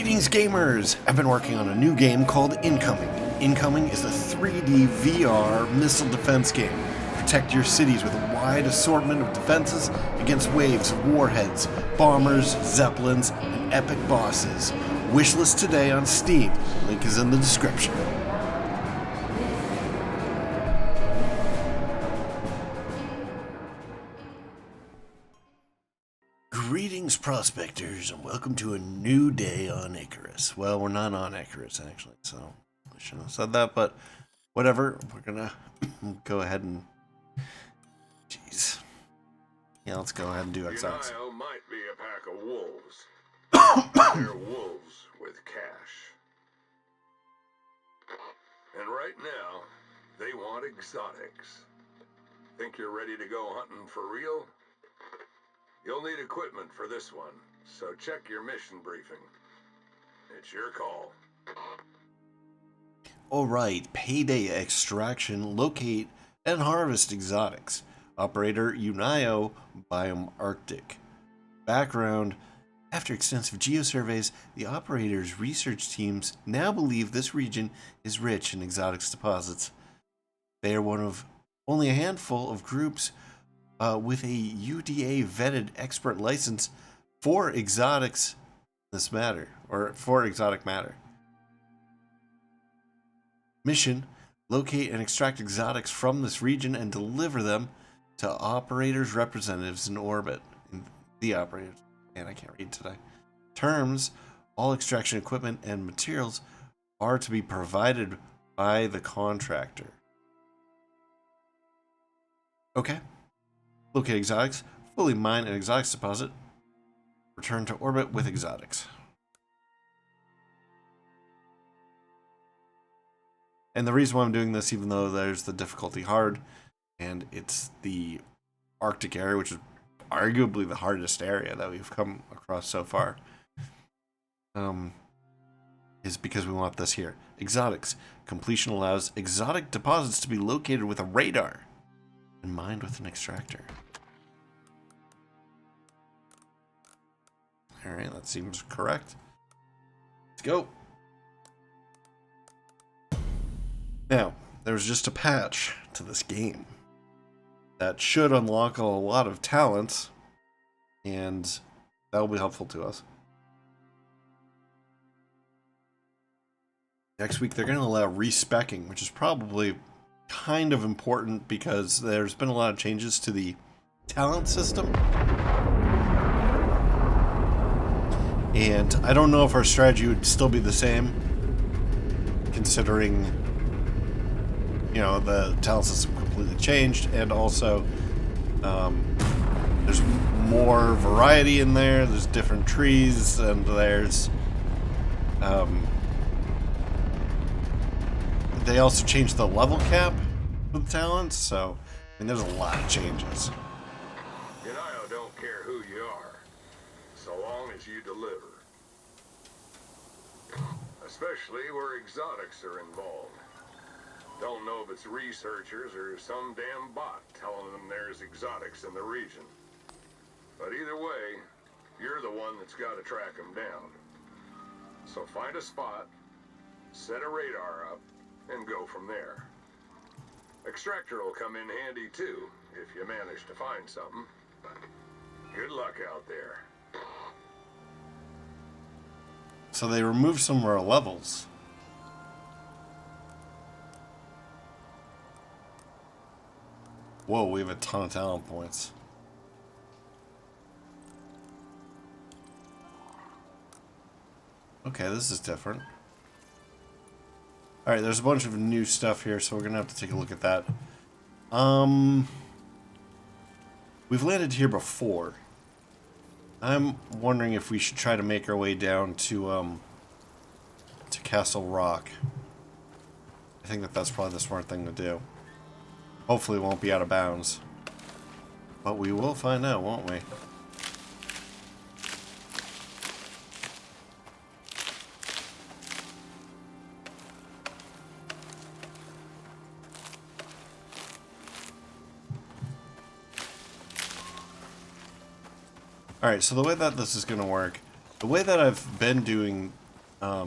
Greetings, gamers! I've been working on a new game called Incoming. Incoming is a 3D VR missile defense game. Protect your cities with a wide assortment of defenses against waves of warheads, bombers, zeppelins, and epic bosses. Wishlist today on Steam. Link is in the description. Greetings, prospectors, and welcome to a new day on Icarus. Well, we're not on Icarus, actually, so I shouldn't have said that, but whatever. We're gonna go ahead and... Jeez. Yeah, let's go ahead and do exotics. Uniao might be a pack of wolves. They're wolves with cash. And right now, they want exotics. Think you're ready to go hunting for real? You'll need equipment for this one, so check your mission briefing. It's your call. Alright, Payday Extraction, locate and harvest exotics. Operator Uniao, Biome Arctic. Background: after extensive geosurveys, the operator's research teams now believe this region is rich in exotics deposits. They are one of only a handful of groups with a UDA vetted expert license for exotics for exotic matter. Mission: locate and extract exotics from this region and deliver them to operators' representatives in orbit. The operators. Man, I can't read today. Terms: all extraction equipment and materials are to be provided by the contractor. Okay. Locate exotics, fully mine an exotics deposit, return to orbit with exotics. And the reason why I'm doing this, even though there's the difficulty hard, and it's the Arctic area, which is arguably the hardest area that we've come across so far, is because we want this here. Exotics. Completion allows exotic deposits to be located with a radar and mined with an extractor. Alright, that seems correct. Let's go. Now, there's just a patch to this game that should unlock a lot of talents, and that will be helpful to us. Next week, they're going to allow respecking, which is probably kind of important because there's been a lot of changes to the talent system. And I don't know if our strategy would still be the same, considering, you know, the talent system completely changed, and also there's more variety in there. There's different trees, and there's they also changed the level cap for the talents, so I mean, there's a lot of changes. Uniao don't care who you are, so long as you deliver. Especially where exotics are involved. Don't know if it's researchers or some damn bot telling them there's exotics in the region. But either way, you're the one that's got to track them down. So find a spot, set a radar up, and go from there. Extractor will come in handy too, if you manage to find something. Good luck out there. So they removed some of our levels. Whoa, we have a ton of talent points. Okay, this is different. Alright, there's a bunch of new stuff here, so we're gonna have to take a look at that. We've landed here before. I'm wondering if we should try to make our way down to Castle Rock. I think that's probably the smart thing to do. Hopefully it won't be out of bounds. But we will find out, won't we? Alright, so the way that this is going to work, the way that I've been doing The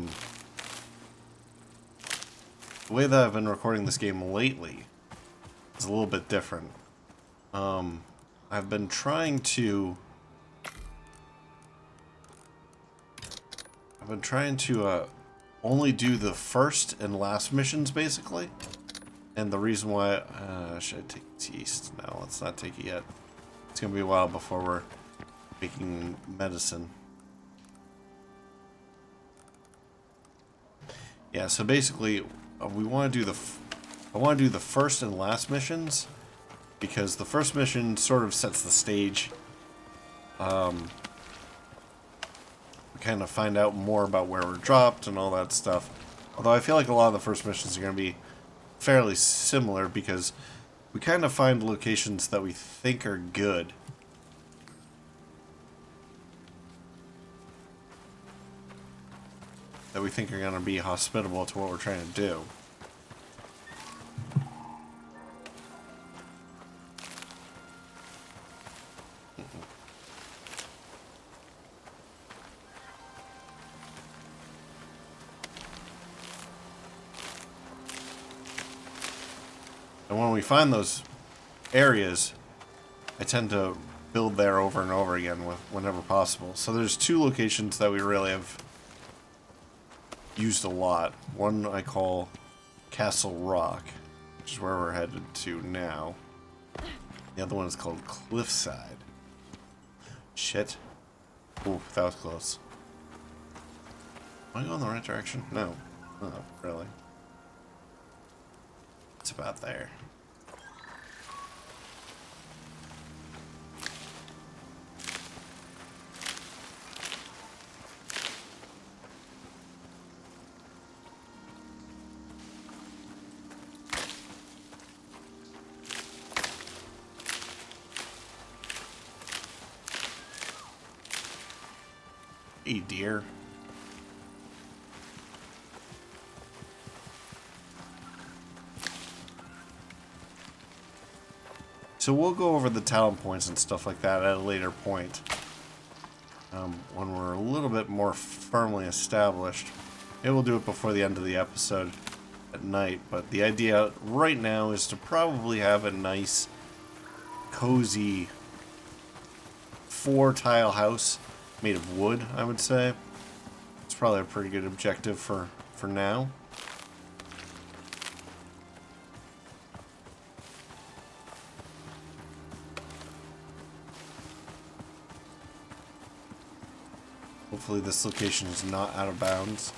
way that I've been recording this game lately is a little bit different. I've been trying to only do the first and last missions, basically. And the reason why... should I take it east? No, let's not take it yet. It's going to be a while before we're making medicine. Yeah, so basically, we want to do I want to do the first and last missions, because the first mission sort of sets the stage. We kind of find out more about where we're dropped and all that stuff. Although I feel like a lot of the first missions are going to be fairly similar, because we kind of find locations that we think are good. That we think are going to be hospitable to what we're trying to do. And when we find those areas, I tend to build there over and over again whenever possible. So there's two locations that we really have used a lot. One I call Castle Rock, which is where we're headed to now. The other one is called Cliffside. Shit. Ooh, that was close. Am I going the right direction? No. Not really. It's about there. Hey, dear. So we'll go over the talent points and stuff like that at a later point. When we're a little bit more firmly established. Maybe we'll do it before the end of the episode at night. But the idea right now is to probably have a nice, cozy 4-tile house made of wood, I would say. It's probably a pretty good objective for now. Hopefully this location is not out of bounds.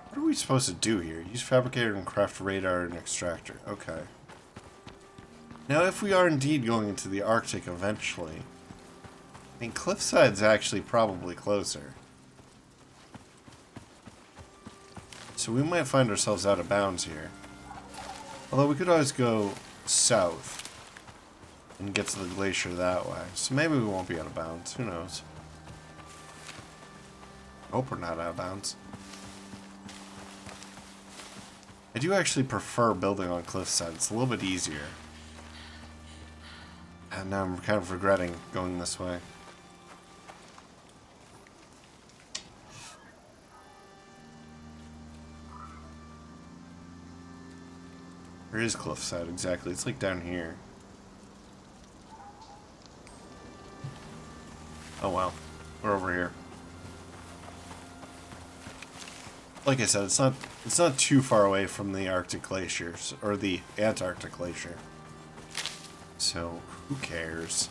What are we supposed to do here? Use fabricator and craft radar and extractor. Okay. Now if we are indeed going into the Arctic eventually, I mean Cliffside's actually probably closer. So we might find ourselves out of bounds here. Although we could always go south and get to the glacier that way. So maybe we won't be out of bounds. Who knows? Hope we're not out of bounds. I do actually prefer building on cliffside. It's a little bit easier. And now I'm kind of regretting going this way. Where is cliffside exactly? It's like down here. Oh wow, we're over here. Like I said, it's not too far away from the Arctic glaciers or the Antarctic glacier. So who cares?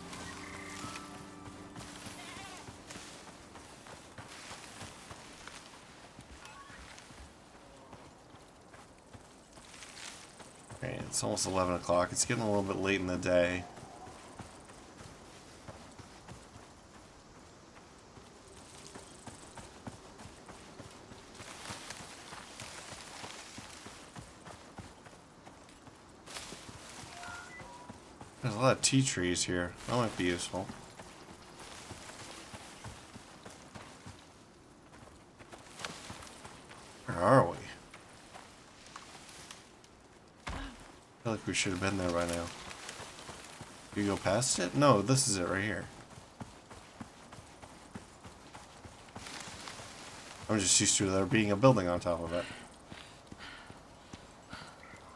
Okay, it's almost 11 o'clock. It's getting a little bit late in the day. There's a lot of tea trees here. That might be useful. Where are we? I feel like we should have been there by now. You go past it? No, this is it right here. I'm just used to there being a building on top of it.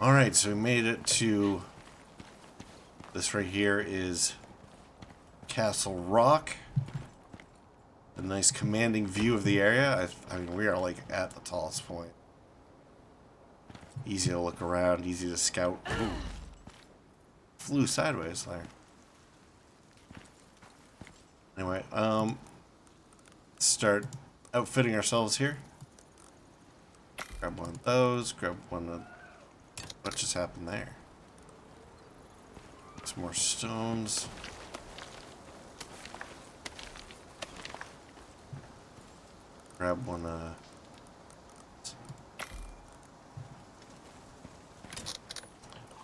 Alright, so we made it to... This right here is Castle Rock. A nice commanding view of the area. I mean, we are like at the tallest point. Easy to look around, easy to scout. Ooh. Flew sideways there. Anyway, start outfitting ourselves here. Grab one of those, grab one of... What just happened there? Some more stones. Grab one,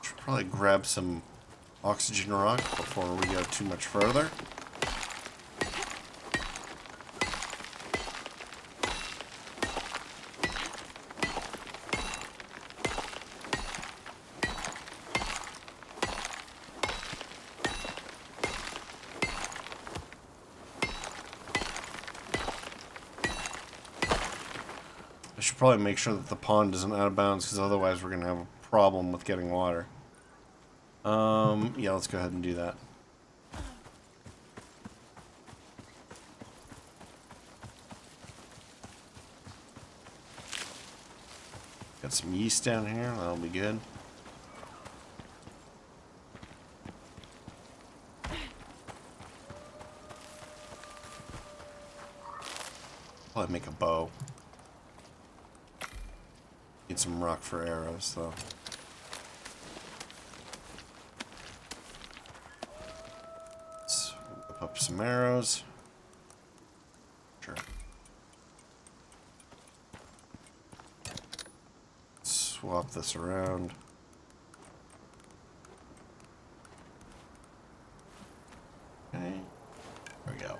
should probably grab some oxygen rock before we go too much further. I should probably make sure that the pond isn't out of bounds, because otherwise we're going to have a problem with getting water. Yeah, let's go ahead and do that. Got some yeast down here, that'll be good. Probably make a bow. Need some rock for arrows, though. Let's whip up some arrows. Sure. Swap this around. Okay. There we go.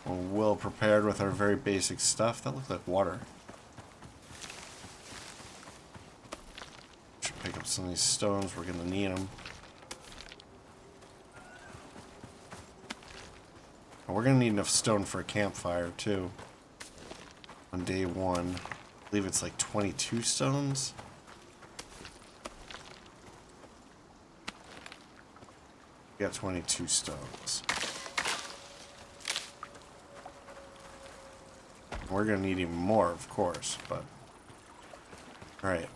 We're well prepared with our very basic stuff. That looks like water. Should pick up some of these stones. We're gonna need them. And we're gonna need enough stone for a campfire too. On day one, I believe it's like 22 stones. We got 22 stones. We're gonna need even more, of course, but... Alright.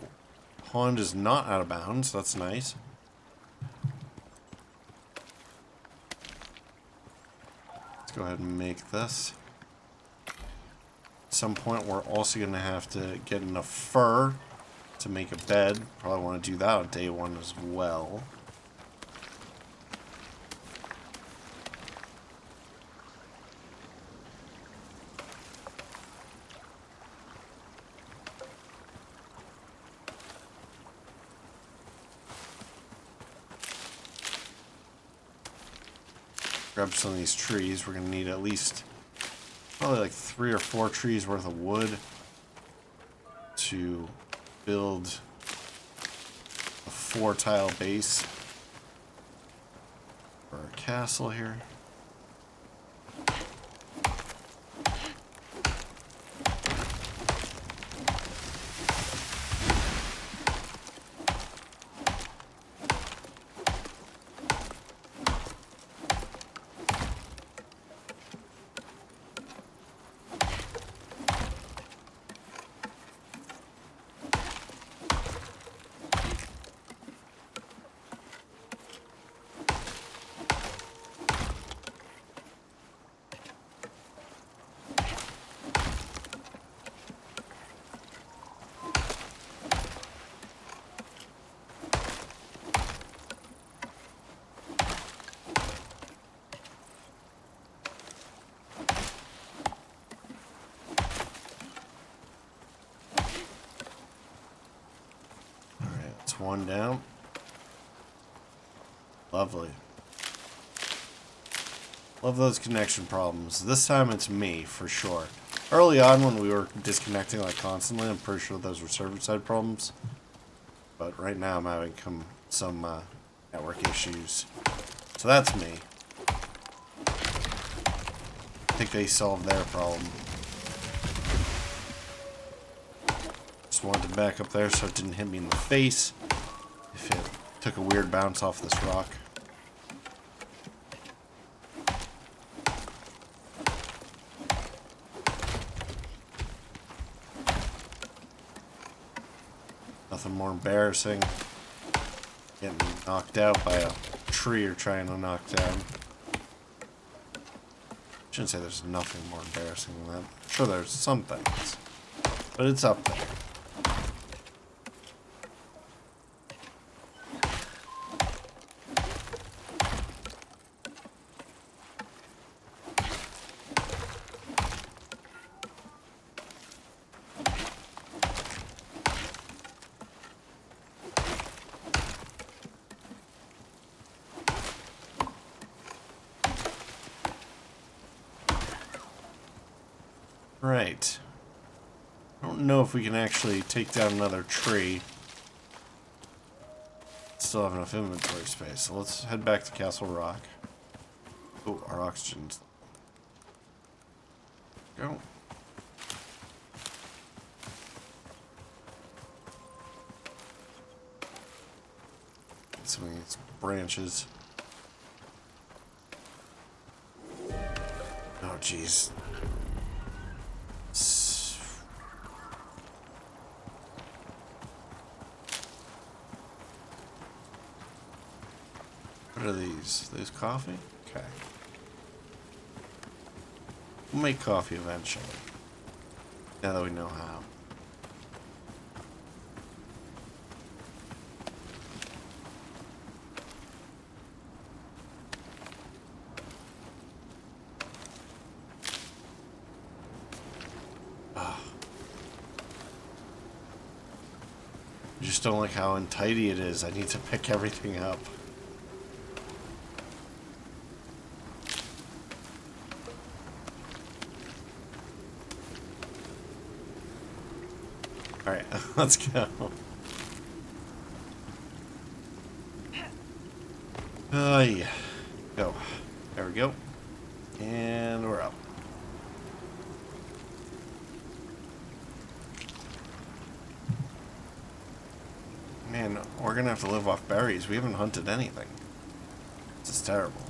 Pond is not out of bounds, that's nice. Let's go ahead and make this. At some point, we're also gonna have to get enough fur to make a bed. Probably want to do that on day one as well. Grab some of these trees. We're gonna need at least probably like 3 or 4 trees worth of wood to build a 4-tile base for our castle here. One down. Lovely. Love those connection problems. This time it's me, for sure. Early on when we were disconnecting like constantly, I'm pretty sure those were server-side problems. But right now I'm having some network issues. So that's me. I think they solved their problem. Just wanted to back up there so it didn't hit me in the face if it took a weird bounce off this rock. Nothing more embarrassing. Getting knocked out by a tree you're trying to knock down. Shouldn't say there's nothing more embarrassing than that. I'm sure there's some things, but it's up there. Right. I don't know if we can actually take down another tree. Still have enough inventory space, so let's head back to Castle Rock. Oh, our oxygen's go. Some of these branches. Oh, jeez. What are these? These coffee? Okay. We'll make coffee eventually. Now that we know how. I just don't like how untidy it is. I need to pick everything up. Alright, let's go. Yeah. Go. There we go. And we're up. Man, we're gonna have to live off berries. We haven't hunted anything. This is terrible.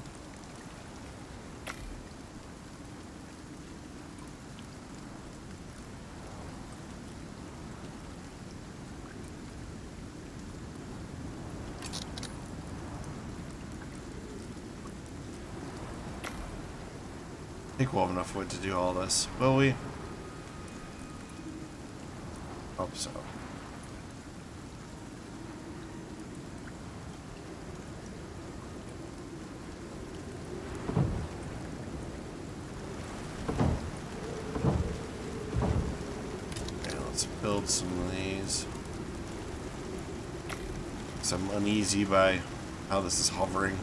I think we'll have enough wood to do all this. Will we? Hope so. Okay, let's build some of these. So I'm uneasy by how this is hovering.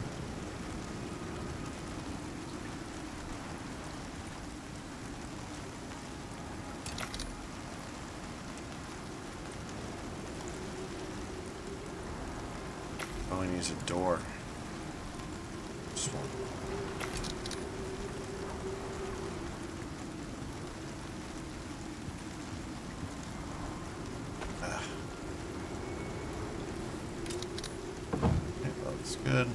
Oh, he needs a door. Just one. Okay, that's good.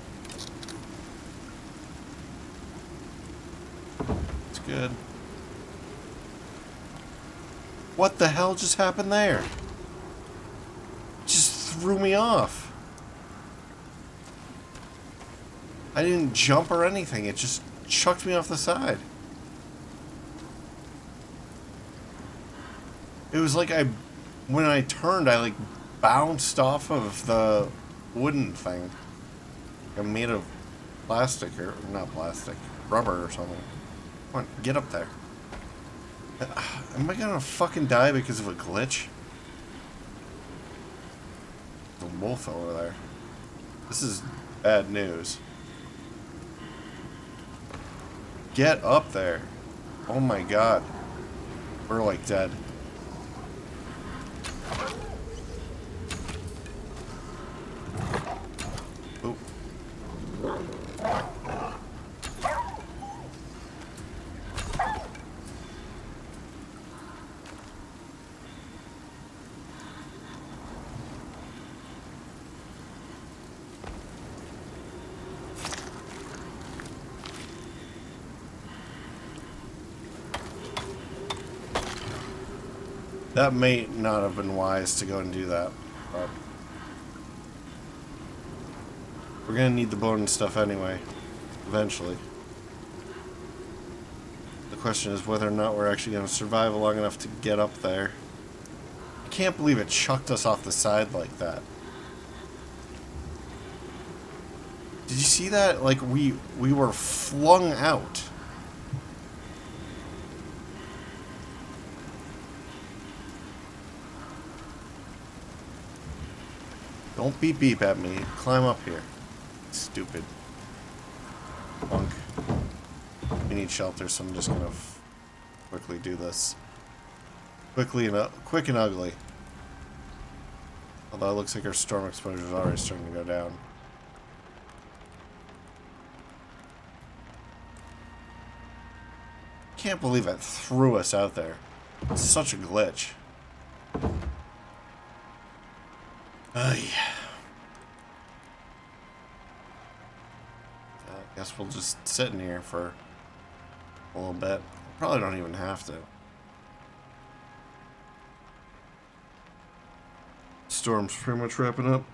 That's good. What the hell just happened there? It just threw me off. I didn't jump or anything. It just chucked me off the side. It was like when I turned, I like bounced off of the wooden thing. I'm made of plastic, or not plastic, rubber or something. Come on, get up there. Am I gonna fucking die because of a glitch? The wolf over there. This is bad news. Get up there. Oh my god. We're like dead. Oop. That may not have been wise to go and do that, but we're gonna need the bone and stuff anyway, eventually. The question is whether or not we're actually gonna survive long enough to get up there. I can't believe it chucked us off the side like that. Did you see that? Like, we were flung out. Don't beep beep at me. Climb up here. Stupid. Punk. We need shelter, so I'm just gonna quickly do this. Quick and ugly. Although it looks like our storm exposure is already starting to go down. Can't believe it threw us out there. It's such a glitch. I guess we'll just sit in here for a little bit. Probably don't even have to. Storm's pretty much wrapping up.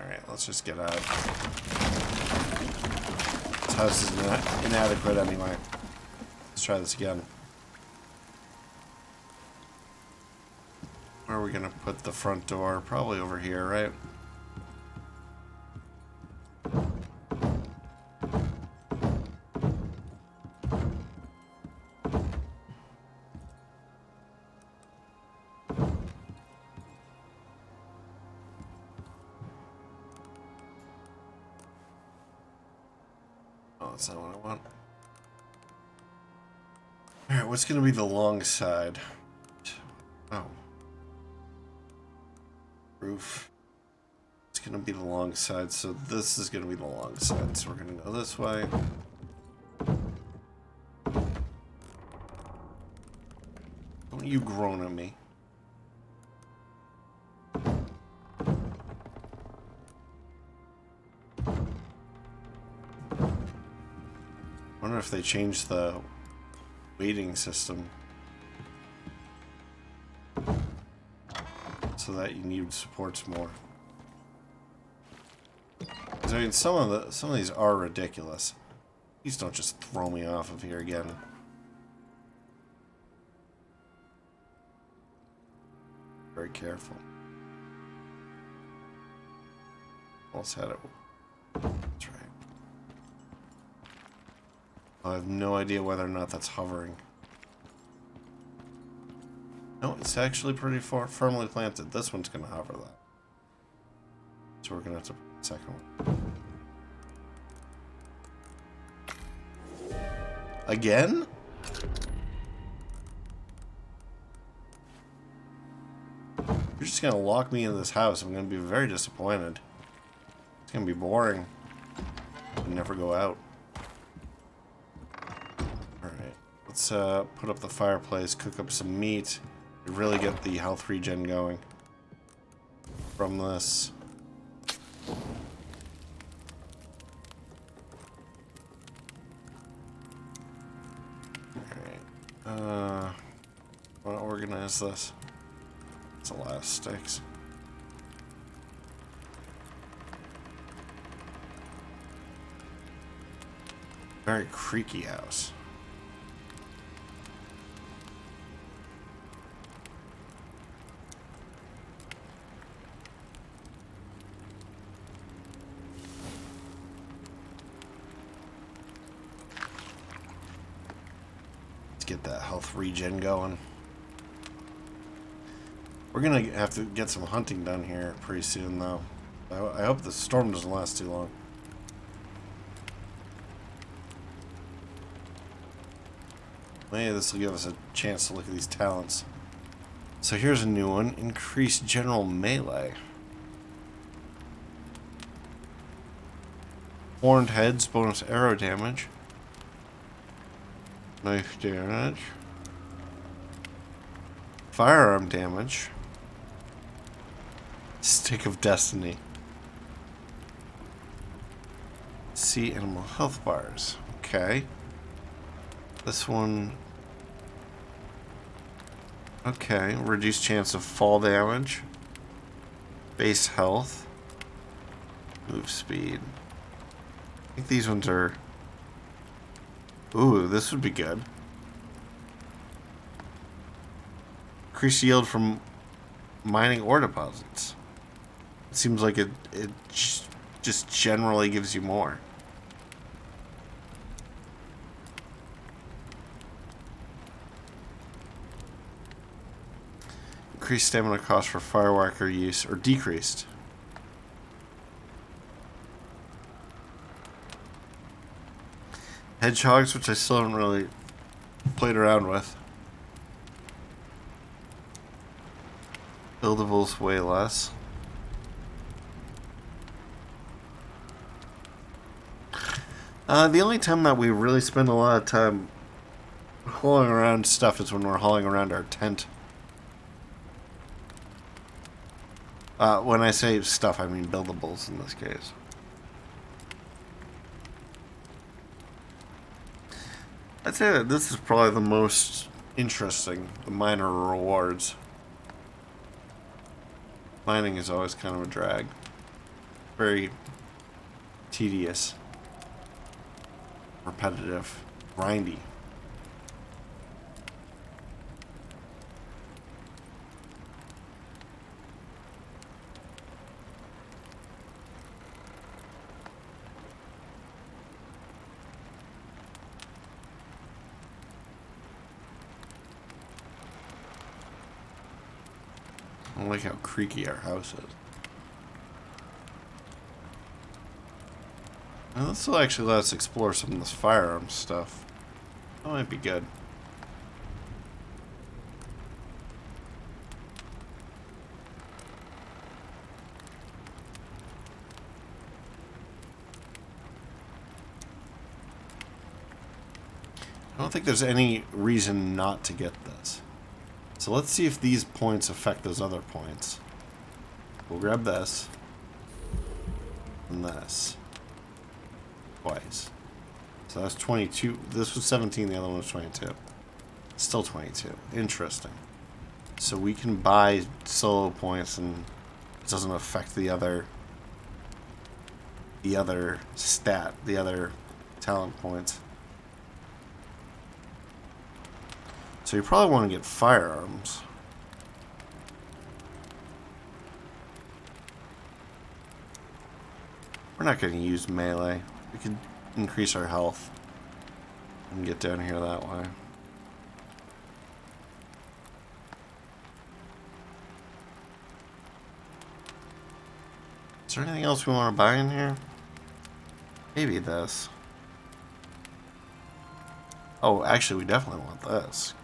Alright, let's just get out. This house is inadequate anyway. Let's try this again. Where are we gonna put the front door? Probably over here, right? Oh, that's not what I want. Alright, what's gonna be the long side? Oh. Roof. It's gonna be the long side, so this is gonna be the long side. So we're gonna go this way. Don't you groan at me. I wonder if they changed the weighting system so that you need supports more. 'Cause, I mean, some of these are ridiculous. Please don't just throw me off of here again. Very careful. Almost had it. That's right. I have no idea whether or not that's hovering. No, it's actually pretty firmly planted. This one's going to hover that. So we're going to have to put the second one. Again? You're just going to lock me in this house. I'm going to be very disappointed. It's going to be boring. And never go out. Alright. Let's put up the fireplace, cook up some meat. Really get the health regen going from this. Alright. Want to organize this? It's a lot of sticks. Very creaky house. Get that health regen going. We're gonna have to get some hunting done here pretty soon, though. I hope the storm doesn't last too long. Maybe this will give us a chance to look at these talents. So here's a new one. Increase general melee. Horned heads, bonus arrow damage. Knife damage. Firearm damage. Stick of Destiny. See animal health bars. Okay. This one. Okay. Reduced chance of fall damage. Base health. Move speed. I think these ones are... Ooh, this would be good. Increase yield from mining ore deposits. It seems like it just generally gives you more. Increased stamina cost for fireworker use, or decreased. Hedgehogs, which I still haven't really played around with. Buildables way less. The only time that we really spend a lot of time hauling around stuff is when we're hauling around our tent. When I say stuff, I mean buildables in this case. I'd say that this is probably the most interesting, the minor rewards. Mining is always kind of a drag. Very tedious. Repetitive. Grindy. I like how creaky our house is. And this will actually let us explore some of this firearm stuff. That might be good. I don't think there's any reason not to get this. So let's see if these points affect those other points. We'll grab this. And this. Twice. So that's 22. This was 17, the other one was 22. Still 22. Interesting. So we can buy solo points and it doesn't affect the other stat, the other talent points. So you probably want to get firearms. We're not going to use melee. We could increase our health and get down here that way. Is there anything else we want to buy in here? Maybe this. Oh, actually, we definitely want this.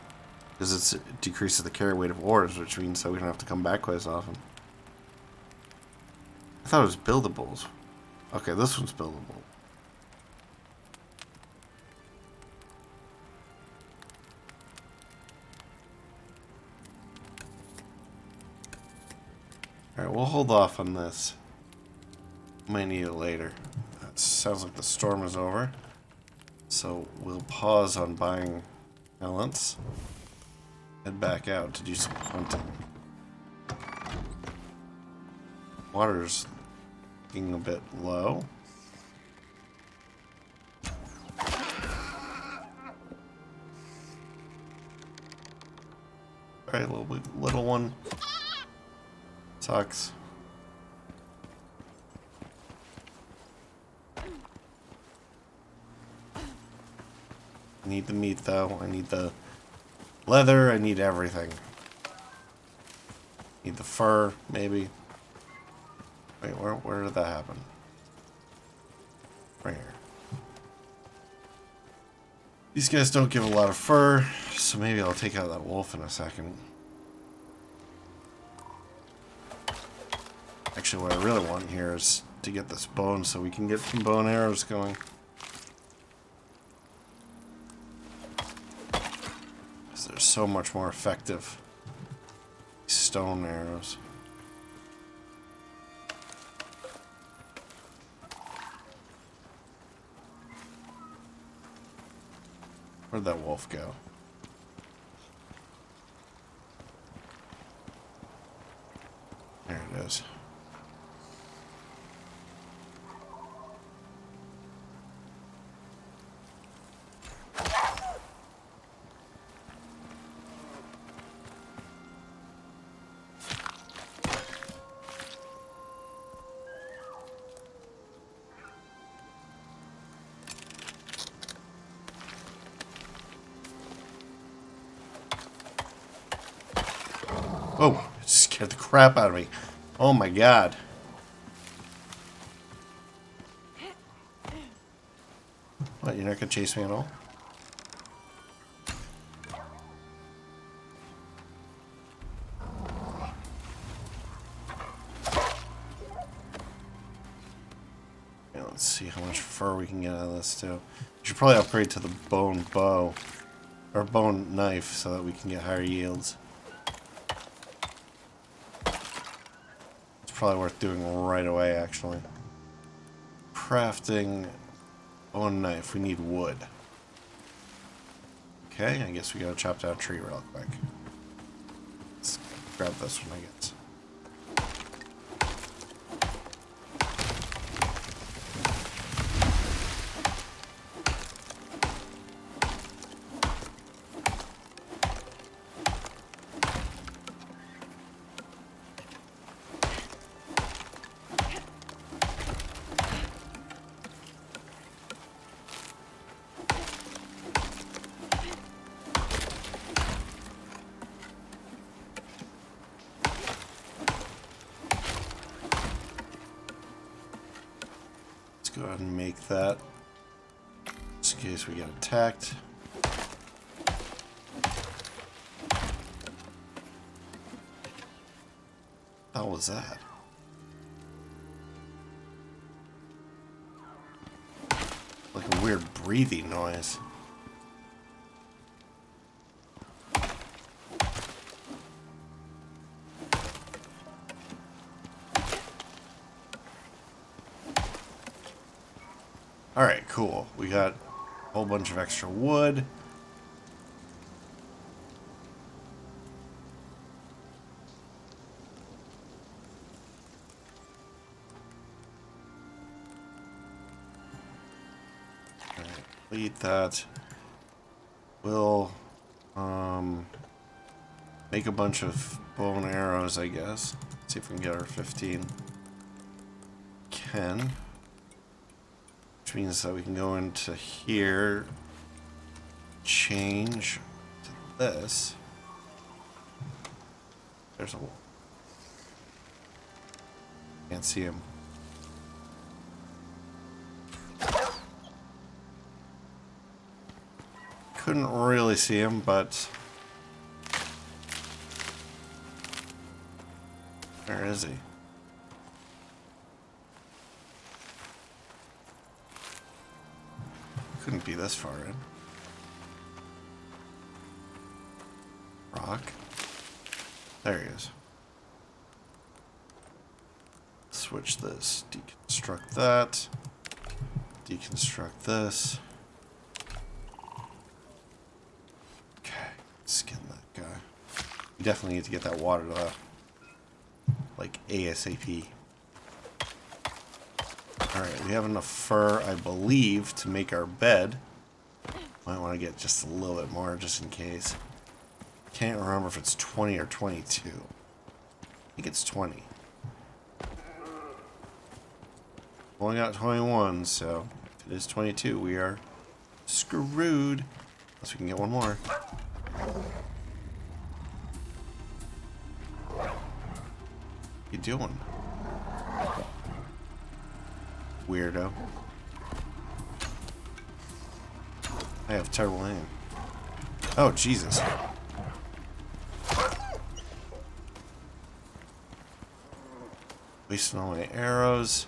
Because it decreases the carry weight of ores, which means that we don't have to come back quite as often. I thought it was buildables. Okay, this one's buildable. Alright, we'll hold off on this. Might need it later. That sounds like the storm is over. So we'll pause on buying talents. Head back out to do some hunting. Water's getting a bit low. Alright, little one. Sucks. I need the meat though. I need the leather. I need everything. Need the fur, maybe. Wait, where did that happen? Right here. These guys don't give a lot of fur, so maybe I'll take out that wolf in a second. Actually, what I really want here is to get this bone so we can get some bow and arrows going. Because they're so much more effective. Stone arrows. Where'd that wolf go? There it is. Oh, it scared the crap out of me. Oh my god. What, you're not gonna chase me at all? Yeah, let's see how much fur we can get out of this too. We should probably upgrade to the bone bow. Or bone knife so that we can get higher yields. Probably worth doing right away, actually. Crafting bone knife. We need wood. Okay, I guess we gotta chop down a tree real quick. Let's grab this one, I guess. Go ahead and make that just in case we get attacked. How was that? Like a weird breathing noise. Alright, cool. We got a whole bunch of extra wood. Alright, complete that. We'll make a bunch of bow and arrows, I guess. See if we can get our 15. Can. Which means that we can go into here, change to this. There's a wall. Can't see him. Couldn't really see him, but where is he? Couldn't be this far in. Rock. There he is. Switch this. Deconstruct that. Deconstruct this. Okay. Skin that guy. We definitely need to get that water to that. Like ASAP. Alright, we have enough fur, I believe, to make our bed. Might want to get just a little bit more, just in case. Can't remember if it's 20 or 22. I think it's 20. Only got 21, so if it is 22, we are screwed. Unless we can get one more. What you doing? I have terrible aim. Oh, Jesus. Wasting all my arrows.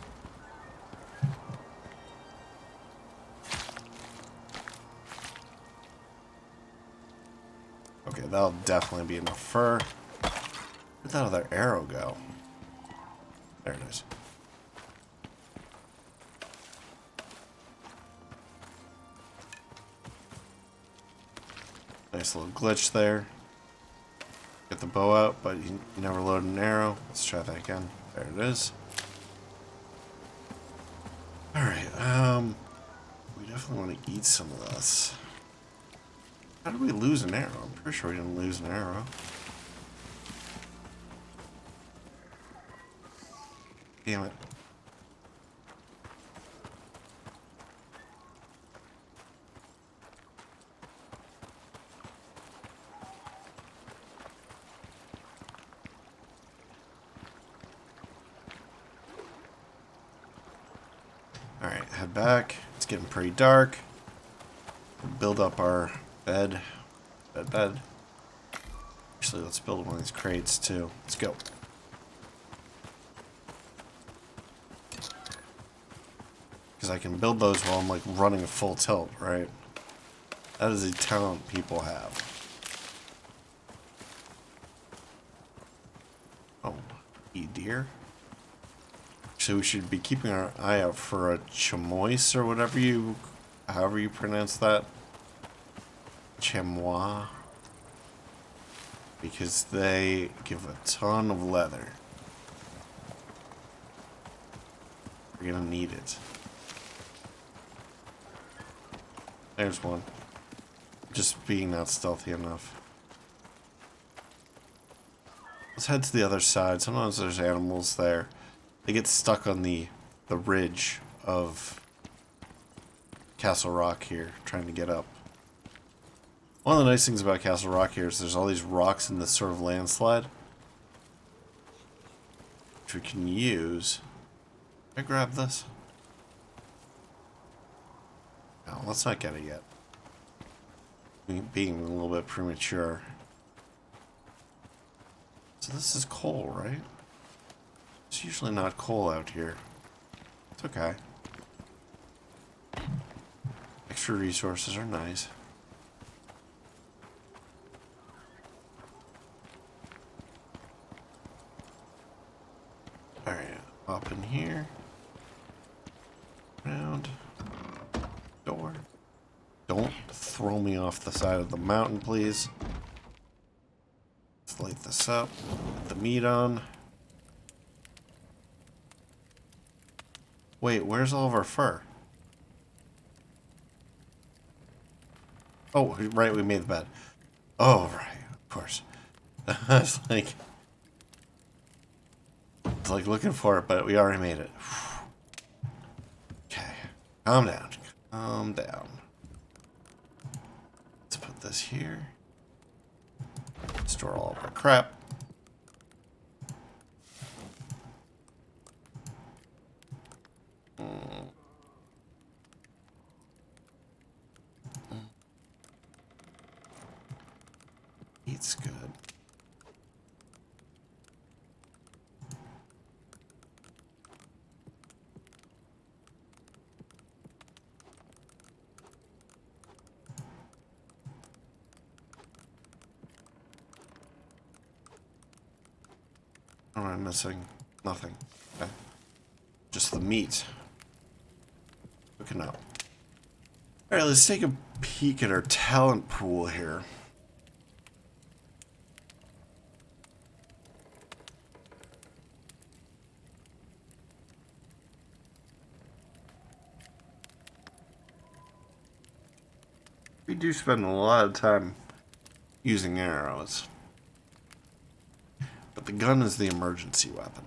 Okay, that'll definitely be enough fur. Where'd that other arrow go? There it is. Nice little glitch there. Get the bow out, but you never load an arrow. Let's try that again. There it is. Alright, we definitely want to eat some of this. How did we lose an arrow? I'm pretty sure we didn't lose an arrow. Damn it. Alright, head back. It's getting pretty dark. Build up our bed. Bed. Actually, let's build one of these crates too. Let's go. Because I can build those while I'm like running a full tilt, right? That is a talent people have. Oh, deer. So we should be keeping our eye out for a chamois or whatever however you pronounce that. Chamois. Because they give a ton of leather. We're gonna need it. There's one. Just being not stealthy enough. Let's head to the other side. Sometimes there's animals there. They get stuck on the ridge of Castle Rock here, trying to get up. One of the nice things about Castle Rock here is there's all these rocks in this sort of landslide, which we can use. Can I grab this? No, let's not get it yet. Being a little bit premature. So this is coal, right? It's usually not coal out here. It's okay. Extra resources are nice. Alright, up in here. Round. Door. Don't throw me off the side of the mountain, please. Let's light this up. Put the meat on. Wait, where's all of our fur? Oh, right, we made the bed. Oh, right, of course. I was like looking for it, but we already made it. Okay, calm down. Calm down. Let's put this here. Store all of our crap. It's good. What am I missing? Nothing. Okay. Just the meat. Looking up. Alright, let's take a peek at our talent pool here. We do spend a lot of time using arrows. But the gun is the emergency weapon.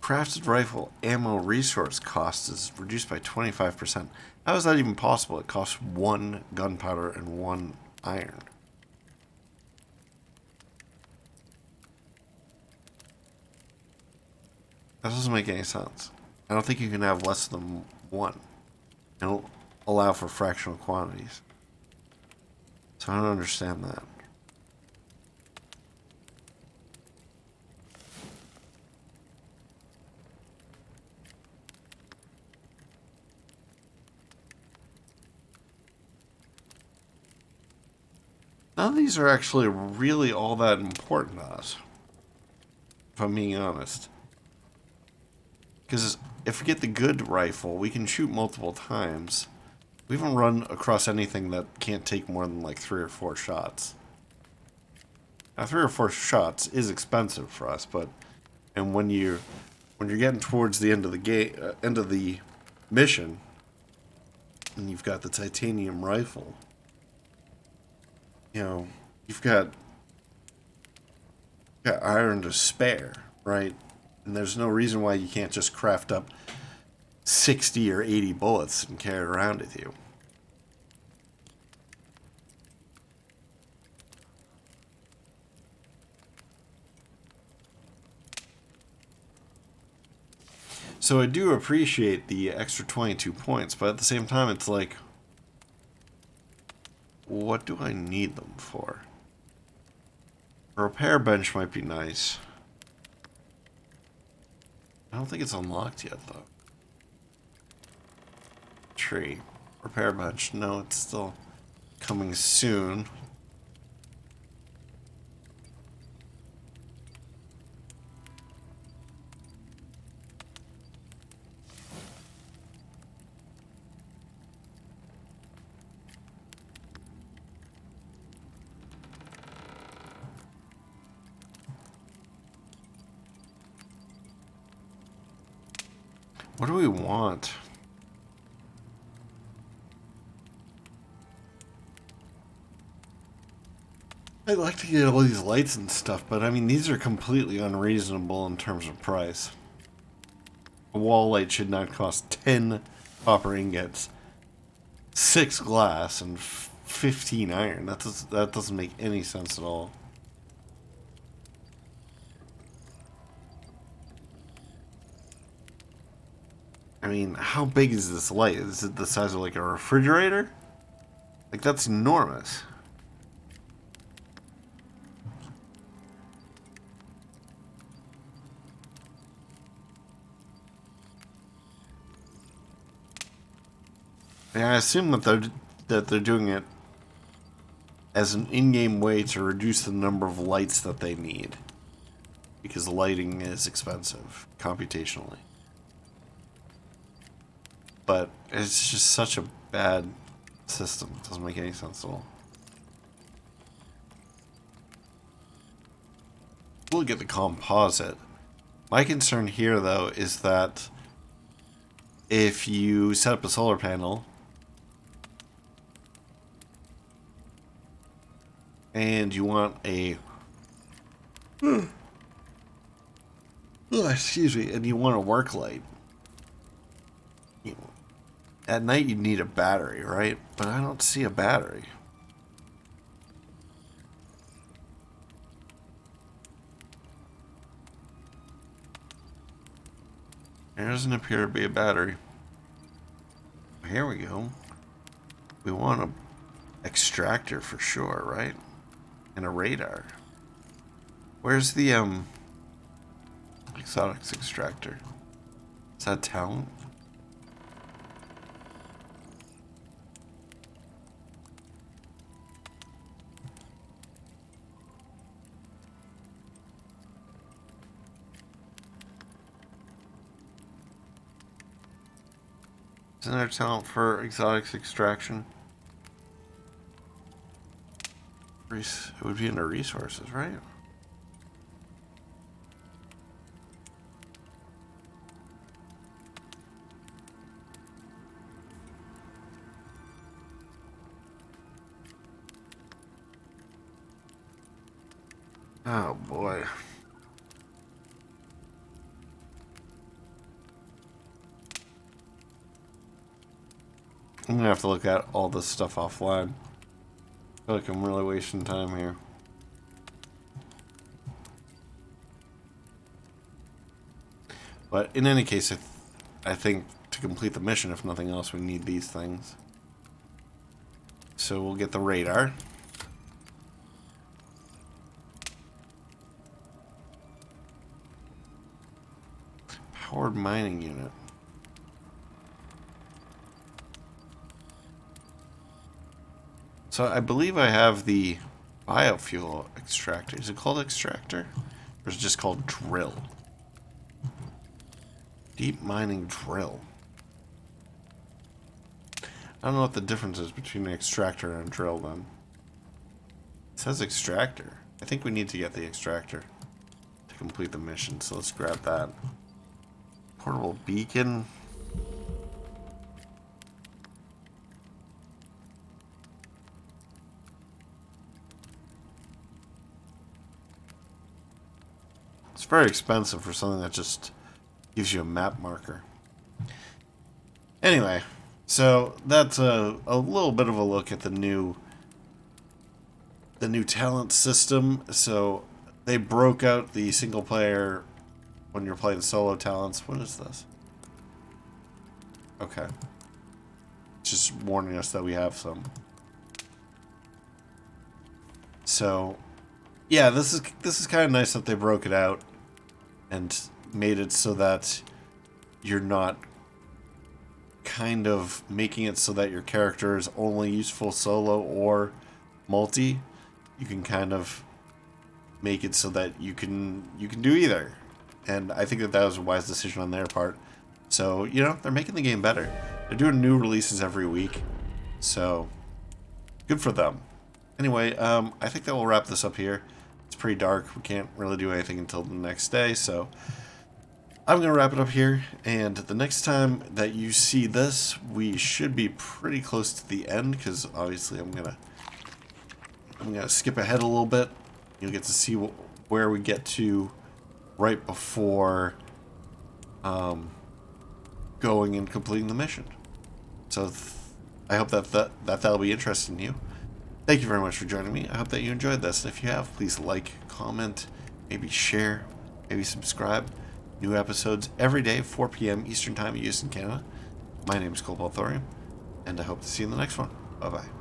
Crafted rifle ammo resource cost is reduced by 25%. How is that even possible? It costs 1 gunpowder and 1 iron. That doesn't make any sense. I don't think you can have less than one. I don't allow for fractional quantities. So I don't understand that. None of these are actually really all that important to us, if I'm being honest. Because if we get the good rifle, we can shoot multiple times. We haven't run across anything that can't take more than like 3 or 4 shots. Now, 3 or 4 shots is expensive for us, but and when you're getting towards the end of the game, end of the mission, and you've got the titanium rifle, you know, you've got iron to spare, right? And there's no reason why you can't just craft up 60 or 80 bullets and carry it around with you. So I do appreciate the extra 22 points, but at the same time, it's like, what do I need them for? A repair bench might be nice. I don't think it's unlocked yet, though. Tree. Repair bench. No, it's still coming soon. What do we want? I'd like to get all these lights and stuff, but I mean, these are completely unreasonable in terms of price. A wall light should not cost 10 copper ingots, 6 glass, and 15 iron. That doesn't make any sense at all. I mean, how big is this light? Is it the size of like a refrigerator? Like, that's enormous. And I assume that they're doing it as an in-game way to reduce the number of lights that they need, because lighting is expensive computationally. But it's just such a bad system. It doesn't make any sense at all. We'll get the composite. My concern here, though, is that if you set up a solar panel and you want a excuse me, and you want a work light, at night you need a battery, right? But I don't see a battery. There doesn't appear to be a battery. Here we go. We want an extractor for sure, right? And a radar. Where's the exotics extractor? Is that talent? Isn't there talent for exotics extraction? It would be under resources, right? Oh boy. I'm gonna have to look at all this stuff offline. I feel like I'm really wasting time here. But in any case, I think to complete the mission, if nothing else, we need these things. So we'll get the radar. Powered mining unit. So I believe I have the biofuel extractor. Is it called extractor? Or is it just called drill? Deep mining drill. I don't know what the difference is between an extractor and a drill then. It says extractor. I think we need to get the extractor to complete the mission, so let's grab that. Portable beacon. It's very expensive for something that just gives you a map marker. Anyway, so that's a little bit of a look at the new talent system. So they broke out the single player when you're playing solo talents. What is this? Okay. It's just warning us that we have some. So yeah, this is kind of nice that they broke it out and made it so that you're not kind of making it so that your character is only useful solo or multi. You can kind of make it so that you can do either. And I think that was a wise decision on their part. So, you know, they're making the game better. They're doing new releases every week. So, good for them. Anyway, I think that will wrap this up here. It's pretty dark. We can't really do anything until the next day, so I'm going to wrap it up here, and the next time that you see this, we should be pretty close to the end, because obviously I'm going to skip ahead a little bit. You'll get to see where we get to right before going and completing the mission. So I hope that'll be interesting to you. Thank you very much for joining me. I hope that you enjoyed this. And if you have, please like, comment, maybe share, maybe subscribe. New episodes every day, 4 p.m. Eastern Time, US and Canada. My name is Cobalt Thorium, and I hope to see you in the next one. Bye-bye.